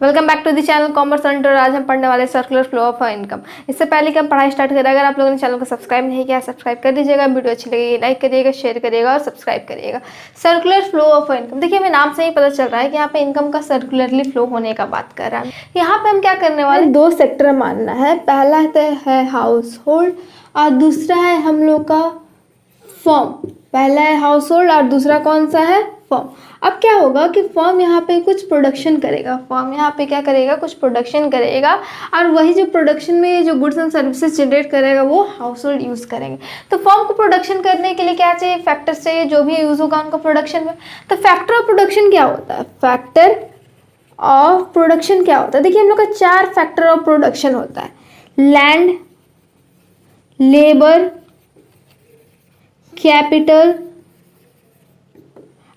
Welcome back to the channel commerce centre. आज हम पढ़ने वाले सर्कुलर फ्लो ऑफ इनकम। इससे पहले कि हम पढ़ाई स्टार्ट करें, अगर आप लोगों ने चैनल को सब्सक्राइब नहीं किया सब्सक्राइब कर दीजिएगा। वीडियो अच्छी लगेगी लाइक करिएगा, शेयर करिएगा और सब्सक्राइब करिएगा। सर्कुलर फ्लो ऑफ इनकम, देखिए हमें नाम से ही पता चल रहा है कि यहाँ पे इनकम का सर्कुलरली फ्लो होने का बात कर रहा है। यहाँ पे हम क्या करने वाले, दो सेक्टर मानना है। पहला है हाउस होल्ड और दूसरा है हम लोग का फॉर्म। पहला है हाउस होल्ड और दूसरा कौन सा है, फॉर्म। अब क्या होगा कि फॉर्म यहाँ पे कुछ प्रोडक्शन करेगा, फॉर्म यहाँ पे क्या करेगा, कुछ प्रोडक्शन करेगा और वही जो प्रोडक्शन में जो गुड्स एंड सर्विसेज जनरेट करेगा वो हाउस होल्ड यूज़ करेंगे। तो फॉर्म को प्रोडक्शन करने के लिए क्या चाहिए, फैक्टर्स चाहिए जो भी यूज़ होगा उनका प्रोडक्शन में। तो फैक्टर ऑफ प्रोडक्शन क्या होता है, फैक्टर ऑफ प्रोडक्शन क्या होता है, देखिए हम लोग का 4 फैक्टर ऑफ प्रोडक्शन होता है। लैंड, लेबर, कैपिटल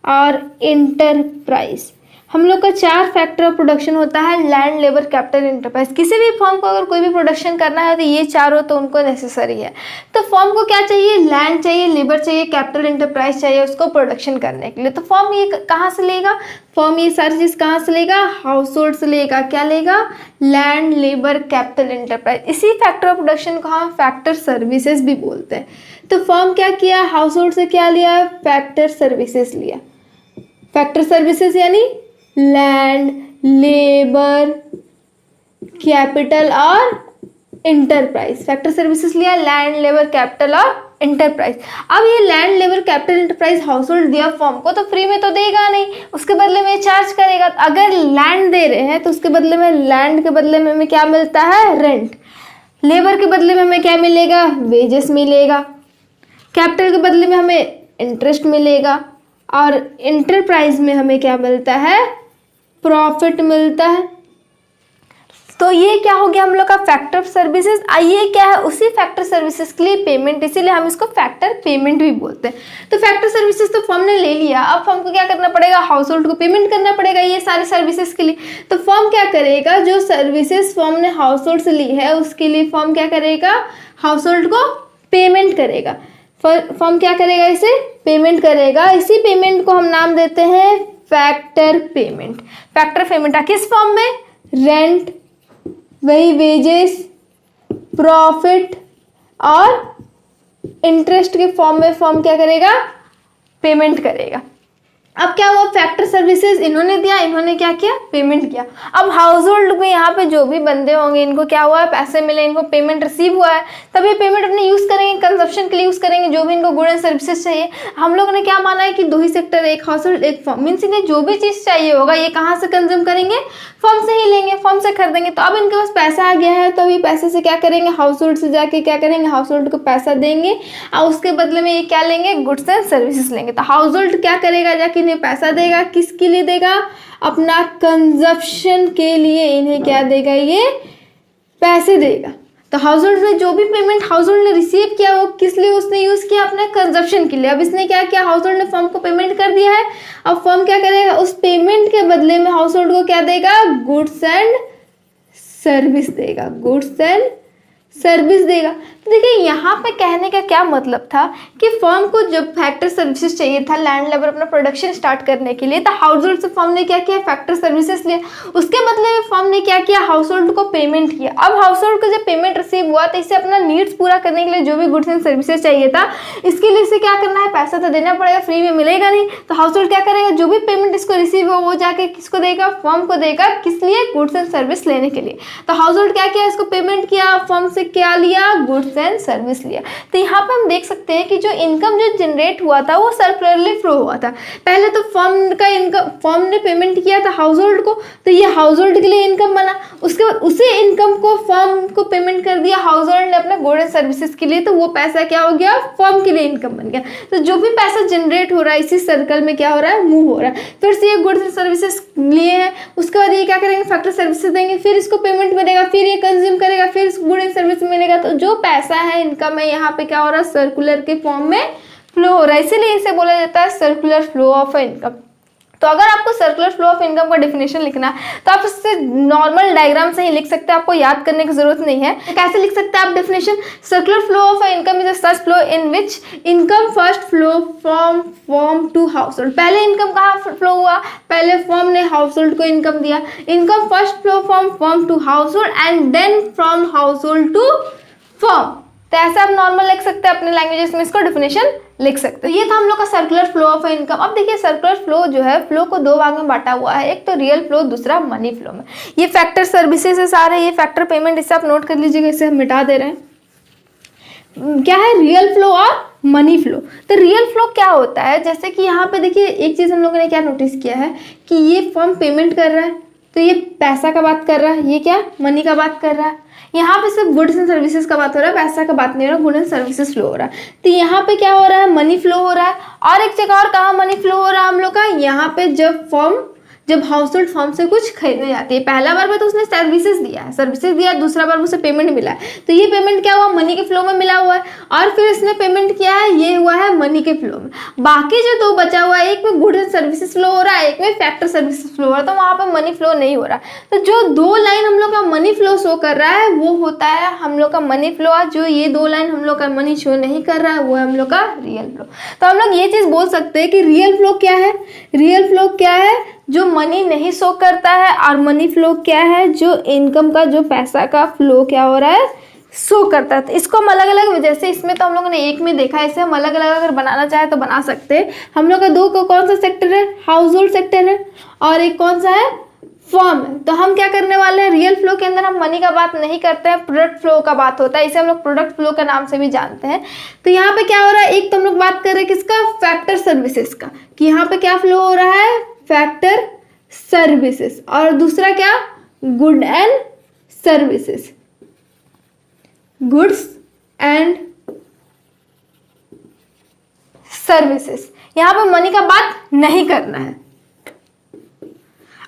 और इंटरप्राइज। हम लोग का 4 फैक्टर ऑफ प्रोडक्शन होता है, लैंड, लेबर, कैपिटल, इंटरप्राइज। किसी भी फॉर्म को अगर कोई भी प्रोडक्शन करना है तो ये चारों तो उनको नेसेसरी है। तो फॉर्म को क्या चाहिए, लैंड चाहिए, लेबर चाहिए, कैपिटल, इंटरप्राइज चाहिए उसको प्रोडक्शन करने के लिए। तो फॉर्म ये कहाँ से लेगा, फॉर्म ये सारी चीज़ कहाँ से लेगा, हाउस होल्ड से लेगा। क्या लेगा, लैंड, लेबर, कैपिटल, इंटरप्राइज। इसी फैक्टर ऑफ प्रोडक्शन को हम फैक्टर सर्विसेज भी बोलते हैं। तो फॉर्म क्या किया, हाउस होल्ड से क्या लिया, फैक्टर सर्विसेज लिया। फैक्टर सर्विसेज यानी लैंड, लेबर, कैपिटल और इंटरप्राइज। फैक्टर सर्विसेज लिया, लैंड, लेबर, कैपिटल और इंटरप्राइज। अब ये land, labour, capital, enterprise house hold दिया फॉर्म को तो फ्री में तो देगा नहीं, उसके बदले में चार्ज करेगा। अगर लैंड दे रहे हैं तो उसके बदले में, लैंड के बदले में हमें क्या मिलता है, रेंट। लेबर के बदले में हमें क्या मिलेगा, वेजेस मिलेगा। कैपिटल के बदले में हमें इंटरेस्ट मिलेगा और इंटरप्राइज में हमें क्या मिलता है, प्रॉफिट मिलता है। तो ये क्या हो गया हम लोग का फैक्टर सर्विसेज। आइए क्या है, उसी फैक्टर सर्विसेज के लिए पेमेंट, इसीलिए हम इसको फैक्टर पेमेंट भी बोलते हैं। तो फैक्टर सर्विसेज तो फर्म ने ले लिया, अब फर्म को क्या करना पड़ेगा, हाउस होल्ड को पेमेंट करना पड़ेगा ये सारी सर्विसेज के लिए। तो फर्म क्या करेगा, जो सर्विसेज फर्म ने हाउस होल्ड से ली है उसके लिए फर्म क्या करेगा, हाउस होल्ड को पेमेंट करेगा। फर्म क्या करेगा, इसे पेमेंट करेगा। इसी पेमेंट को हम नाम देते हैं फैक्टर पेमेंट। फैक्टर पेमेंट किस फॉर्म में, रेंट, वही वेजेस, प्रॉफिट और इंटरेस्ट के फॉर्म में फर्म क्या करेगा, पेमेंट करेगा। अब क्या हुआ, फैक्टर सर्विसेज इन्होंने दिया, इन्होंने क्या किया, पेमेंट किया। अब हाउस होल्ड में यहाँ पे जो भी बंदे होंगे इनको क्या हुआ, पैसे मिले, इनको पेमेंट रिसीव हुआ है, तब ये पेमेंट अपने यूज करेंगे, कंजप्शन के लिए यूज करेंगे, जो भी इनको गुड एंड सर्विसेज चाहिए। हम लोगों ने क्या माना है कि 2 ही सेक्टर, एक हाउस होल्ड एक फर्म। मीन्स इन्हें जो भी चीज चाहिए होगा ये कहाँ से कंज्यूम करेंगे, फर्म से ही लेंगे, फर्म से खरीदेंगे। तो अब इनके पास पैसा आ गया है तो ये पैसे से क्या करेंगे, हाउस होल्ड से जाके क्या करेंगे, हाउस होल्ड को पैसा देंगे और उसके बदले में ये क्या लेंगे, गुड्स एंड सर्विसेज लेंगे। तो हाउस होल्ड क्या करेगा, जाके इन्हें पैसा देगा, किसके लिए देगा, अपना कंजप्शन के लिए इन्हें क्या देगा, ये पैसे देगा। तो हाउस होल्ड ने जो भी पेमेंट हाउस होल्ड ने रिसीव किया वो किस लिए उसने यूज किया, अपने कंजप्शन के लिए। अब इसने क्या किया, हाउस होल्ड ने फर्म को पेमेंट कर दिया है। अब फर्म क्या करेगा, उस पेमेंट के बदले में हाउस होल्ड को क्या देगा, गुड्स एंड सर्विस देगा, गुड्स एंड सर्विस देगा। तो देखिए यहाँ पे कहने का क्या मतलब था कि फर्म को जब फैक्टर सर्विसेज चाहिए था, लैंड, लेबर अपना प्रोडक्शन स्टार्ट करने के लिए, तो हाउस होल्ड से फर्म ने क्या किया, फैक्टर सर्विसेज लिया। उसके बदले में फर्म ने क्या किया, हाउस होल्ड को पेमेंट किया। अब हाउस होल्ड को जब पेमेंट रिसीव हुआ तो इसे अपना नीड्स पूरा करने के लिए जो भी गुड्स एंड सर्विसेज चाहिए था इसके लिए इसे क्या करना है, पैसा तो देना पड़ेगा, फ्री में मिलेगा नहीं। तो हाउस होल्ड क्या करेगा, जो भी पेमेंट इसको रिसीव हो वो जाके किसको देगा, फर्म को देगा। किस लिए, गुड्स एंड सर्विस लेने के लिए। तो हाउस होल्ड क्या किया, इसको पेमेंट किया, फर्म से क्या लिया, गुड्स एंड सर्विस लिया। तो यहाँ पे हम देख सकते हैं कि जो इनकम जो जनरेट हुआ था वो सर्कुलरली फ्लो हुआ था। पहले तो फर्म का इनकम, फर्म ने पेमेंट किया था हाउस होल्ड को, तो ये हाउस होल्ड के लिए इनकम बना। उसके बाद उसी इनकम को फर्म को पेमेंट कर दिया हाउस होल्ड ने अपने गुड्स एंड सर्विसेज के लिए, तो वो पैसा क्या हो गया, फर्म के लिए इनकम बन गया। तो जो भी पैसा जनरेट हो रहा है इसी सर्कल में क्या हो रहा है, मूव हो रहा है। फिर से ये गुड्स एंड सर्विसेज लिए हैं, उसके बाद ये क्या करेंगे, फैक्टर सर्विसेज देंगे, फिर इसको पेमेंट मिलेगा, फिर ये कंज्यूम करेगा, फिर इसको गुड एंड सर्विस मिलेगा। तो जो पैसा है, इनकम है, यहाँ पे क्या हो रहा है, सर्कुलर के फॉर्म में फ्लो हो रहा है, इसीलिए इसे बोला जाता है सर्कुलर फ्लो ऑफ इनकम। तो अगर आपको सर्कुलर फ्लो ऑफ इनकम का डेफिनेशन लिखना है तो आप इससे नॉर्मल डायग्राम से ही लिख सकते हैं, आपको याद करने की जरूरत नहीं है। तो कैसे लिख सकते हैं आप definition? Circular flow of income is a such flow in which income first flow from firm to household. पहले इनकम कहाँ फ्लो हुआ? पहले फर्म ने हाउस होल्ड को इनकम दिया। Income first flow from firm to household and then from household to firm. तो ऐसे आप नॉर्मल लिख सकते हैं, अपने लैंग्वेजेस में इसको डेफिनेशन लिख सकते हैं। ये था हम लोग का सर्कुलर फ्लो ऑफ इनकम। अब देखिए सर्कुलर फ्लो जो है, फ्लो को दो भाग में बांटा हुआ है, एक तो रियल फ्लो, दूसरा मनी फ्लो में। ये फैक्टर सर्विसेज है सारे, ये फैक्टर पेमेंट, इससे आप नोट कर लीजिएगा, इसे हम मिटा दे रहे हैं। क्या है? रियल फ्लो और मनी फ्लो। तो रियल फ्लो क्या होता है? जैसे कि यहाँ पे देखिए एक चीज हम लोगों ने क्या नोटिस किया है कि ये फर्म पेमेंट कर रहा है तो ये पैसा का बात कर रहा है, ये क्या मनी का बात कर रहा है। यहाँ पे सिर्फ गुड्स एंड सर्विसेज का बात हो रहा है, पैसा का बात नहीं हो रहा, गुड एंड सर्विसेज फ्लो हो रहा है। तो यहाँ पे क्या हो रहा है? मनी फ्लो हो रहा है। और एक जगह और कहाँ मनी फ्लो हो रहा है हम लोग का? यहाँ पे जब हाउस होल्ड फर्म से कुछ खरीदने जाती है, पहला बार में तो उसने सर्विसेज दिया, दूसरा बार उसे पेमेंट मिला है, तो ये पेमेंट क्या हुआ? मनी के फ्लो में मिला हुआ है। और फिर इसने पेमेंट किया है, ये हुआ है मनी के फ्लो में। बाकी जो दो बचा हुआ है, एक में गुड्स एंड सर्विसेज फ्लो हो रहा है, एक में फैक्टर सर्विसेज फ्लो हो रहा है, तो वहां पर मनी फ्लो नहीं हो रहा। तो जो दो लाइन हम लोग का मनी फ्लो शो कर रहा है वो होता है हम लोग का मनी फ्लो, और जो ये दो लाइन हम लोग का मनी शो नहीं कर रहा है वो है हम लोग का रियल फ्लो। तो हम लोग ये चीज बोल सकते हैं कि रियल फ्लो क्या है? रियल फ्लो क्या है? जो मनी नहीं शो करता है। और मनी फ्लो क्या है? जो इनकम का, जो पैसा का फ्लो क्या हो रहा है? शो करता है। तो इसको हम अलग अलग, जैसे इसमें तो हम लोगों ने एक में देखा है, इसे हम अलग अलग अगर बनाना चाहे तो बना सकते हैं। हम लोग का दो को कौन सा सेक्टर है? हाउस होल्ड सेक्टर है, और एक कौन सा है? फर्म है। तो हम क्या करने वाले हैं? रियल फ्लो के अंदर हम मनी का बात नहीं करते हैं, प्रोडक्ट फ्लो का बात होता है, इसे हम लोग प्रोडक्ट फ्लो के नाम से भी जानते हैं। तो यहाँ पे क्या हो रहा है? एक तो हम लोग बात कर रहे हैं किसका? फैक्टर सर्विसेज का, कि यहाँ पे क्या फ्लो हो रहा है? Factor services. और दूसरा क्या? Good and services, goods and services. यहां पर मनी का बात नहीं करना है।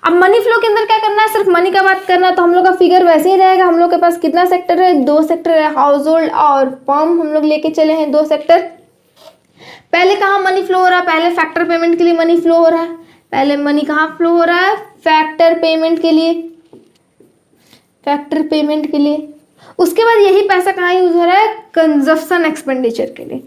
अब मनी फ्लो के अंदर क्या करना है? सिर्फ मनी का बात करना है। तो हम लोग का फिगर वैसे ही रहेगा। हम लोग के पास कितना सेक्टर है? दो सेक्टर है, हाउस होल्ड और फर्म हम लोग लेके चले हैं, दो सेक्टर। पहले कहाँ मनी फ्लो हो रहा है? पहले फैक्टर पेमेंट के लिए मनी फ्लो हो रहा है। पहले मनी कहाँ फ्लो हो रहा है? फैक्टर पेमेंट के लिए, फैक्टर पेमेंट के लिए। उसके बाद यही पैसा कहाँ यूज हो रहा है? कंजप्शन एक्सपेंडिचर के लिए,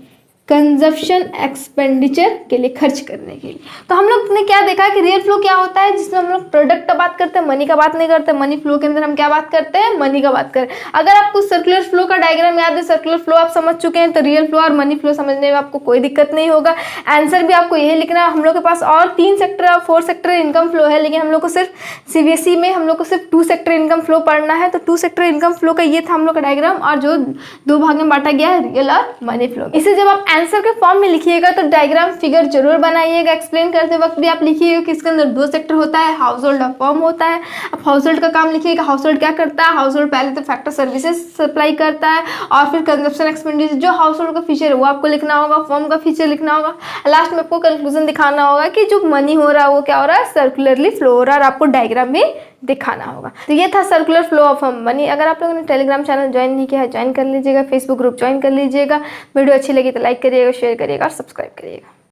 कंजप्शन एक्सपेंडिचर के लिए, खर्च करने के लिए। तो हम लोग ने क्या देखा कि रियल फ्लो क्या होता है? जिसमें हम लोग प्रोडक्ट का बात करते हैं, मनी का बात नहीं करते। मनी फ्लो के अंदर हम क्या बात करते हैं? मनी का बात करें। अगर आपको सर्कुलर फ्लो का डायग्राम याद है, सर्कुलर फ्लो आप समझ चुके हैं, तो रियल फ्लो और मनी फ्लो समझने में आपको कोई दिक्कत नहीं होगा। आंसर भी आपको यही लिखना है। हम लोग के पास और 3 सेक्टर और 4 सेक्टर इनकम फ्लो है, लेकिन हम लोग को सिर्फ सीबीएसई में हम लोग को सिर्फ 2 सेक्टर इनकम फ्लो पढ़ना है। तो 2 सेक्टर इनकम फ्लो का ये था हम लोग का डायग्राम, और जो दो भाग में बांटा गया है, रियल और मनी फ्लो। इसे जब आप आंसर के फॉर्म में लिखिएगा तो डायग्राम फिगर जरूर बनाइएगा। एक्सप्लेन करते वक्त भी आप लिखिएगा कि इसके अंदर 2 सेक्टर होता है, हाउस होल्ड और फर्म होता है। अब हाउस होल्ड का काम लिखिएगा। हाउस होल्ड क्या करता है? हाउस होल्ड पहले तो फैक्टर सर्विसेज सप्लाई करता है, और फिर कंजप्शन एक्सपेंडिचर, जो हाउस होल्ड का फीचर है वो आपको लिखना होगा, फर्म का फीचर लिखना होगा। लास्ट में आपको कंक्लूजन दिखाना होगा कि जो मनी हो रहा है वो क्या हो रहा है? सर्कुलरली फ्लो हो रहा है, और आपको डायग्राम भी दिखाना होगा। तो ये था सर्कुलर फ्लो ऑफ मनी। अगर आप लोगों ने टेलीग्राम चैनल ज्वाइन नहीं किया है, ज्वाइन कर लीजिएगा। फेसबुक ग्रुप ज्वाइन कर लीजिएगा। वीडियो अच्छी लगी तो लाइक करिएगा, शेयर करिएगा और सब्सक्राइब करिएगा।